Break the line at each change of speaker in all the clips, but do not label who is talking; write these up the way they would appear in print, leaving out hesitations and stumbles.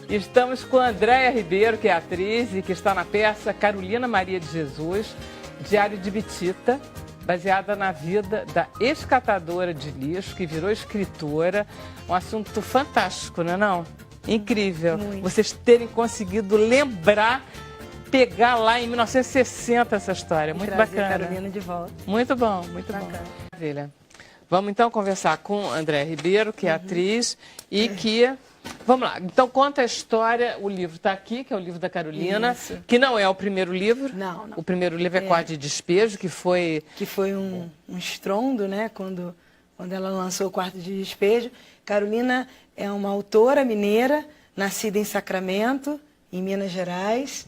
Estamos com a Andréia Ribeiro, que é atriz e que está na peça Carolina Maria de Jesus, Diário de Bitita, baseada na vida da ex-catadora de lixo, que virou escritora. Um assunto fantástico, não é não? Incrível.
Muito.
Vocês terem conseguido lembrar, pegar lá em 1960 essa história. Muito bacana.
Carolina de volta.
Muito bom, muito bom. Maravilha. Vamos então conversar com Andréia Ribeiro, que é atriz e que... Vamos lá, então conta a história, o livro está aqui, que é o livro da Carolina,
Isso.
que não é o primeiro livro.
Não.
O primeiro livro é Quarto de Despejo, que foi...
Que foi um estrondo, né, quando ela lançou o Quarto de Despejo. Carolina é uma autora mineira, nascida em Sacramento, em Minas Gerais,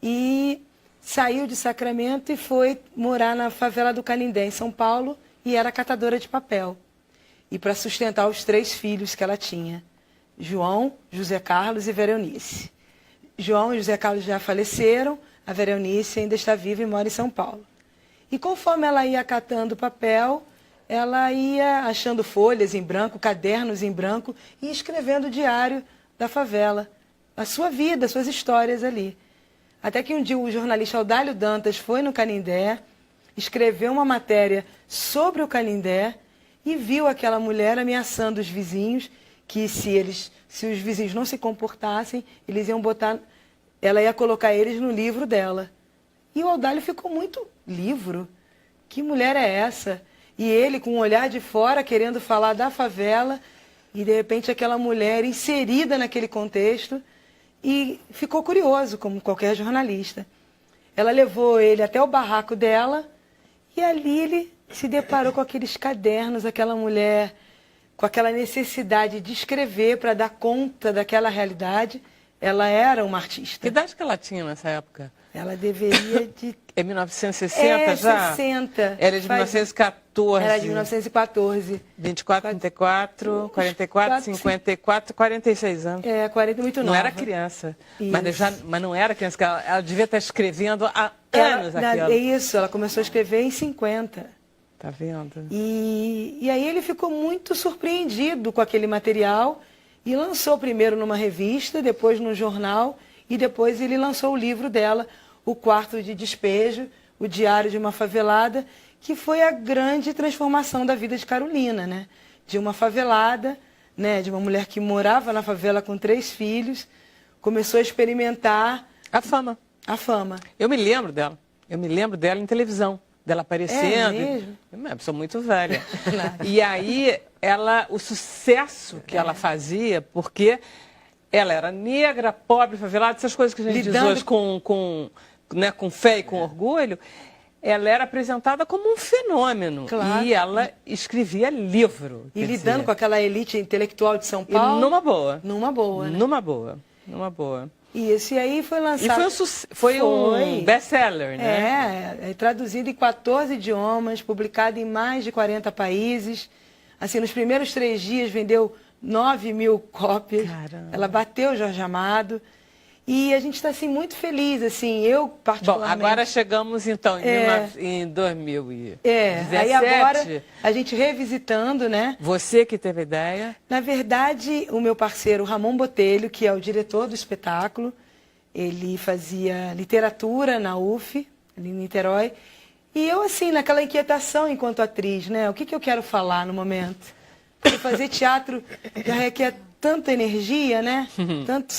e saiu de Sacramento e foi morar na favela do Canindé, em São Paulo, e era catadora de papel. E para sustentar os 3 filhos que ela tinha. João, José Carlos e Veronice. João e José Carlos já faleceram, a Veronice ainda está viva e mora em São Paulo. E conforme ela ia catando papel, ela ia achando folhas em branco, cadernos em branco e escrevendo o diário da favela, a sua vida, as suas histórias ali. Até que um dia o jornalista Audálio Dantas foi no Canindé, escreveu uma matéria sobre o Canindé e viu aquela mulher ameaçando os vizinhos que se os vizinhos não se comportassem, eles iam botar, ela ia colocar eles no livro dela. E o Audálio ficou muito, livro? Que mulher é essa? E ele com um olhar de fora, querendo falar da favela, e de repente aquela mulher inserida naquele contexto, e ficou curioso, como qualquer jornalista. Ela levou ele até o barraco dela, e ali ele se deparou com aqueles cadernos, aquela mulher com aquela necessidade de escrever para dar conta daquela realidade. Ela era uma artista.
Que idade que ela tinha nessa época?
Ela deveria de...
É 1960 já?
60.
Era de 1914.
Era de 1914.
24, 34, 44, 54, 46 anos.
40, muito nova.
Não era criança.
Isso.
Mas não era criança, ela devia estar escrevendo há anos aquilo.
É isso, ela começou a escrever em 50.
Tá vendo?
E aí ele ficou muito surpreendido com aquele material e lançou primeiro numa revista, depois num jornal e depois ele lançou o livro dela, O Quarto de Despejo, o Diário de uma Favelada, que foi a grande transformação da vida de Carolina, né? De uma favelada, né? De uma mulher que morava na favela com 3 filhos, começou a experimentar
a fama.
A fama.
Eu me lembro dela em televisão. Dela aparecendo.
É mesmo?
Eu sou muito velha. E aí, o sucesso que ela fazia, porque ela era negra, pobre, favelada, essas coisas que a gente diz hoje com fé e com orgulho, ela era apresentada como um fenômeno.
Claro.
E ela escrevia livro.
E lidando com aquela elite intelectual de São Paulo.
E numa boa.
Numa boa, né?
Numa boa.
Isso, e aí foi lançado...
E foi um best-seller, né?
É traduzido em 14 idiomas, publicado em mais de 40 países. Assim, nos primeiros 3 dias vendeu 9.000 cópias.
Caramba.
Ela bateu o Jorge Amado. E a gente está assim, muito feliz, assim, eu particularmente...
Bom, agora chegamos então em 2017.
Aí agora a gente revisitando, né?
Você que teve a ideia?
Na verdade, o meu parceiro Ramon Botelho, que é o diretor do espetáculo, ele fazia literatura na UF, ali em Niterói, e eu assim, naquela inquietação enquanto atriz, né? O que eu quero falar no momento? Porque fazer teatro já requer tanta energia, né? Tanto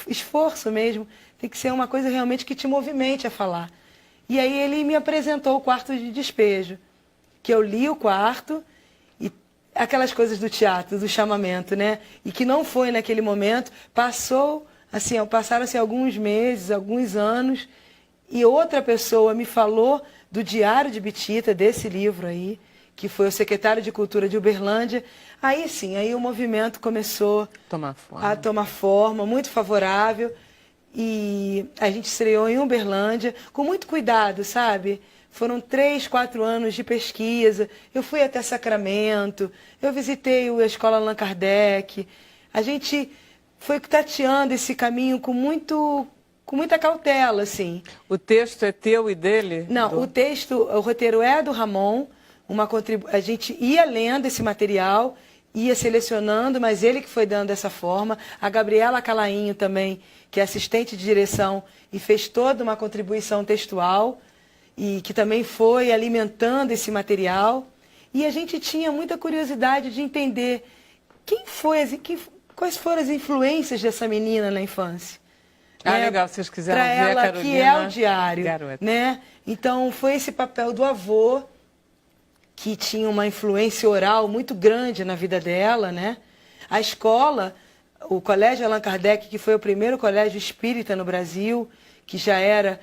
esforço mesmo. Tem que ser uma coisa realmente que te movimente a falar. E aí ele me apresentou o Quarto de Despejo, que eu li o quarto e aquelas coisas do teatro, do chamamento, né? E que não foi naquele momento. Passaram-se alguns meses, alguns anos, e outra pessoa me falou do Diário de Bitita, desse livro aí, que foi o secretário de Cultura de Uberlândia. Aí sim, aí o movimento começou a tomar forma, muito favorável. E a gente estreou em Uberlândia, com muito cuidado, sabe? Foram 3, 4 anos de pesquisa. Eu fui até Sacramento, eu visitei a Escola Allan Kardec. A gente foi tateando esse caminho com muita cautela, assim.
O texto é teu e dele?
Não, o roteiro é do Ramon. A gente ia lendo esse material ia selecionando, mas ele que foi dando dessa forma. A Gabriela Calainho também, que é assistente de direção e fez toda uma contribuição textual e que também foi alimentando esse material. E a gente tinha muita curiosidade de entender quais foram as influências dessa menina na infância.
Legal, vocês quiseram ver
ela,
a Carolina.
Que é o diário,
Garota.
né? Então, foi esse papel do avô, que tinha uma influência oral muito grande na vida dela, né? A escola, o Colégio Allan Kardec, que foi o primeiro colégio espírita no Brasil, que já era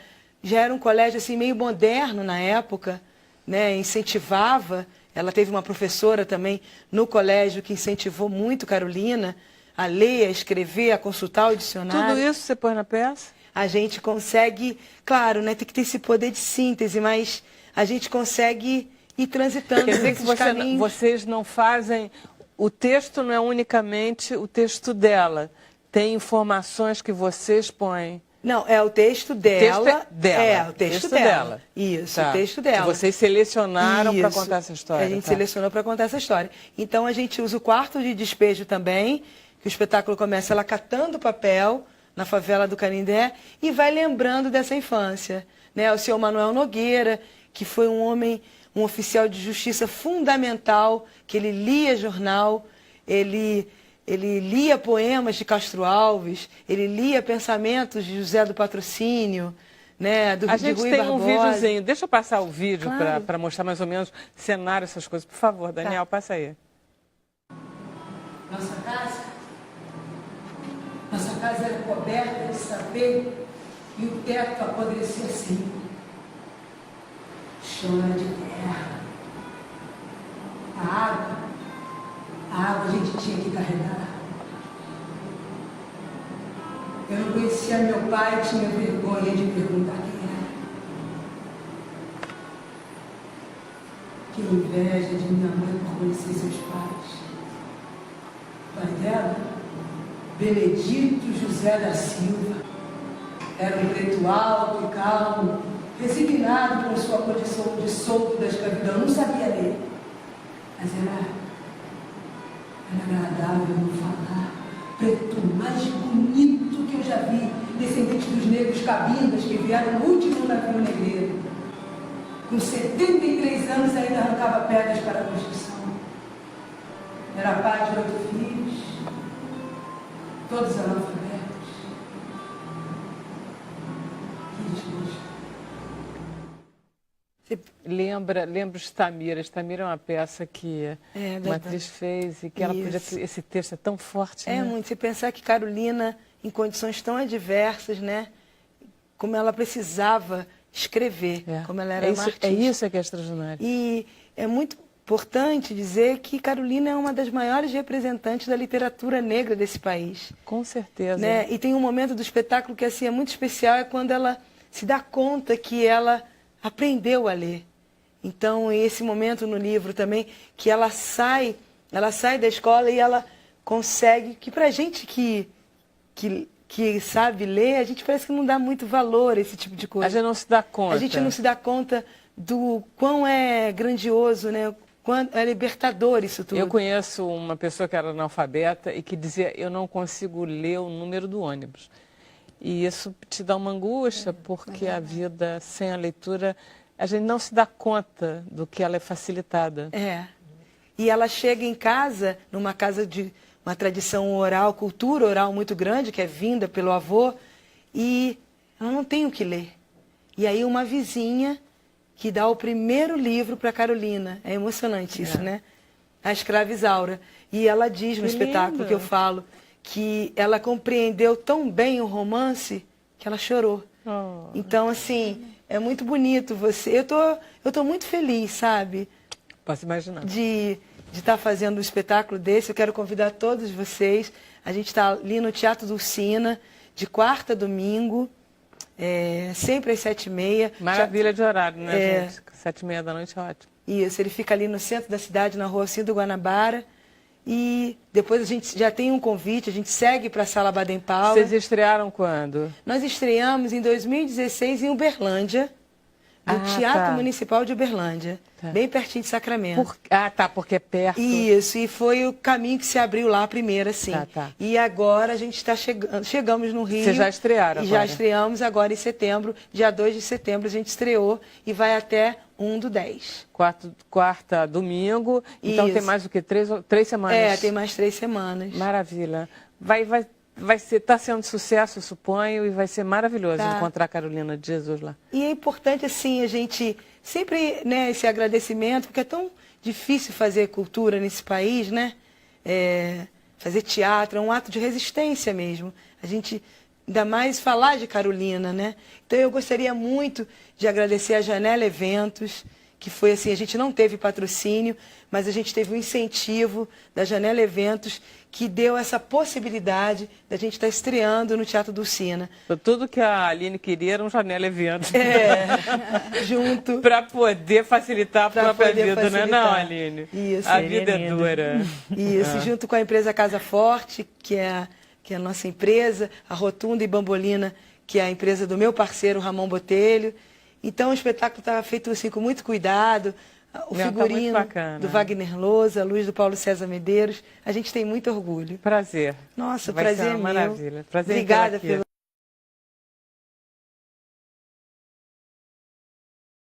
um colégio assim, meio moderno na época, né? Incentivava. Ela teve uma professora também no colégio que incentivou muito Carolina a ler, a escrever, a consultar o dicionário.
Tudo isso você põe na peça?
A gente consegue, claro, né, tem que ter esse poder de síntese, mas a gente consegue ir transitando.
Quer dizer que vocês não fazem... O texto não é unicamente o texto dela. Tem informações que vocês põem.
Não, é o texto dela.
O texto é dela.
É, o texto dela. Isso, tá. O texto dela.
Que vocês selecionaram para contar essa história.
A gente selecionou para contar essa história. Então, a gente usa o quarto de despejo também, que o espetáculo começa ela catando papel na favela do Canindé e vai lembrando dessa infância. Né? O senhor Manuel Nogueira, que foi um homem, um oficial de justiça fundamental, que ele lia jornal, ele lia poemas de Castro Alves, ele lia pensamentos de José do Patrocínio, né,
A gente tem um videozinho, deixa eu passar o vídeo
claro,
para mostrar mais ou menos cenário, essas coisas. Por favor, Daniel, passa aí.
Nossa casa era coberta de sapê e o teto apodrecia assim. O chão era de terra. A água a gente tinha que carregar. Eu não conhecia meu pai e tinha vergonha de perguntar quem era. Que inveja de minha mãe por conhecer seus pais. O pai dela, Benedito José da Silva, era um preto alto e calmo, resignado com sua condição de solto da escravidão. Não sabia ler, mas era agradável no falar. Preto mais bonito que eu já vi, descendente dos negros cabindas que vieram no último navio negreiro. Com 73 anos ainda arrancava pedras para a construção. Era pai de 8 filhos, todos analfabetos. Que desgosto.
Lembra o Estamira. Estamira é uma peça que uma atriz fez e que ela podia ter, esse texto é tão forte, né?
Muito. Se pensar que Carolina, em condições tão adversas, né? Como ela precisava escrever, como ela era uma artista.
É isso que é extraordinário.
E é muito importante dizer que Carolina é uma das maiores representantes da literatura negra desse país.
Com certeza.
Né? E tem um momento do espetáculo que assim, é muito especial, é quando ela se dá conta que ela aprendeu a ler. Então, esse momento no livro também, que ela sai da escola e ela consegue, que pra gente que sabe ler, a gente parece que não dá muito valor a esse tipo de coisa.
A gente não se dá conta.
A gente não se dá conta do quão é grandioso, né? Quão é libertador isso tudo.
Eu conheço uma pessoa que era analfabeta e que dizia, eu não consigo ler o número do ônibus. E isso te dá uma angústia, porque a vida sem a leitura, a gente não se dá conta do que ela é facilitada.
E ela chega em casa, numa casa de uma tradição oral, cultura oral muito grande, que é vinda pelo avô, e ela não tem o que ler. E aí uma vizinha que dá o primeiro livro para Carolina. É emocionante isso, né? A Escrava Isaura. E ela diz no espetáculo que eu falo que ela compreendeu tão bem o romance que ela chorou. Então, assim, é muito bonito você. Eu tô muito feliz, sabe?
Posso imaginar.
De estar fazendo um espetáculo desse. Eu quero convidar todos vocês. A gente está ali no Teatro Dulcina, de quarta a domingo, sempre às 7h30.
Maravilha de horário, né, gente? 7h30 da noite é ótimo.
Isso, ele fica ali no centro da cidade, na rua Alcindo Guanabara. E depois a gente já tem um convite, a gente segue para a Sala Baden-Powell.
Vocês estrearam quando?
Nós estreamos em 2016 em Uberlândia, do Teatro
tá.
Municipal de Uberlândia, bem pertinho de Sacramento.
Porque é perto.
Isso, e foi o caminho que se abriu lá primeiro, assim.
Tá.
E agora a gente está chegamos no Rio.
Vocês já estrearam
e
agora?
Já estreamos agora em setembro, dia 2 de setembro a gente estreou e vai até 1/10.
Quarta, domingo. Então
Isso.
tem mais do que 3 semanas?
Tem mais 3 semanas.
Maravilha. Está sendo sucesso, eu suponho, e vai ser maravilhoso encontrar a Carolina de Jesus lá.
E é importante, assim, a gente sempre, né, esse agradecimento, porque é tão difícil fazer cultura nesse país, né? Fazer teatro é um ato de resistência mesmo. A gente, ainda mais falar de Carolina, né? Então eu gostaria muito de agradecer a Janela Eventos, que foi assim, a gente não teve patrocínio, mas a gente teve um incentivo da Janela Eventos, que deu essa possibilidade da gente estar estreando no Teatro Dulcina.
Tudo que a Aline queria era um Janela Eventos.
Junto.
Para poder facilitar a própria vida, não é não, Aline?
Isso.
A vida é dura.
Isso, junto com a empresa Casa Forte, que é a nossa empresa, a Rotunda e Bambolina, que é a empresa do meu parceiro Ramon Botelho. Então o espetáculo estava feito assim com muito cuidado. O figurino do Wagner Lousa, a luz do Paulo César Medeiros. A gente tem muito orgulho.
Prazer.
Nossa, o
Vai
prazer
ser uma
é meu.
maravilha. Prazer
Obrigada pelo